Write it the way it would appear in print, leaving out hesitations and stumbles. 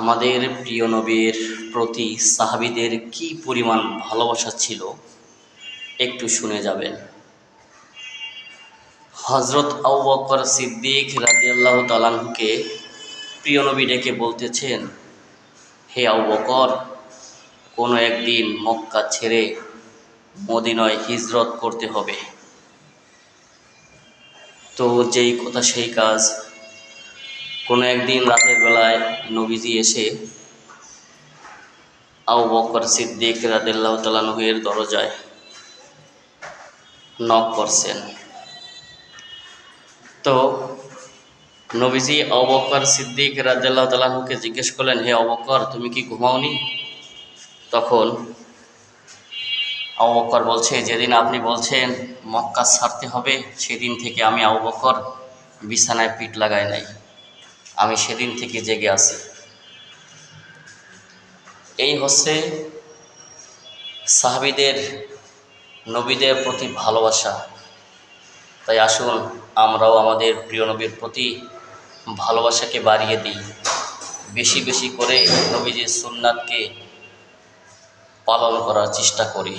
আমাদের প্রিয় নবীর প্রতি সাহাবীদের কি পরিমাণ ভালোবাসা ছিল একটু শুনে যাবেন। হযরত আবু বকর সিদ্দিক রাদিয়াল্লাহু তাআলা আনহুকে প্রিয় নবী ডেকে বলতেছেন, হে আবু বকর, কোনো একদিন মক্কা ছেড়ে মদিনায় হিজরত করতে হবে। তো যেই কথা সেই কাজ। কোনো একদিন রাতের বেলায় নবীজি এসে আবু বকর সিদ্দিক রাদিয়াল্লাহু তাআলা আনহু এর দরজায় নক করছেন। তো নবীজি আবু বকর সিদ্দিক রাদিয়াল্লাহু তাআলা আনহুকে জিজ্ঞেস করলেন, হে আবু বকর, তুমি কি ঘুমাওনি? তখন আবু বকর বলছে, যেদিন আপনি বলছেন মক্কা ছাড়তে হবে সেদিন থেকে আমি আবু বকর বিছানায় পিঠ লাগাই নাই, আমি সেদিন থেকে জেগে আছি। এই হচ্ছে সাহাবীদের নবীদের প্রতি ভালোবাসা। তাই আসুন আমরাও আমাদের প্রিয় নবীর প্রতি ভালোবাসাকে বাড়িয়ে দিই, বেশি বেশি করে নবীজির সুন্নাতকে পালন করার চেষ্টা করি।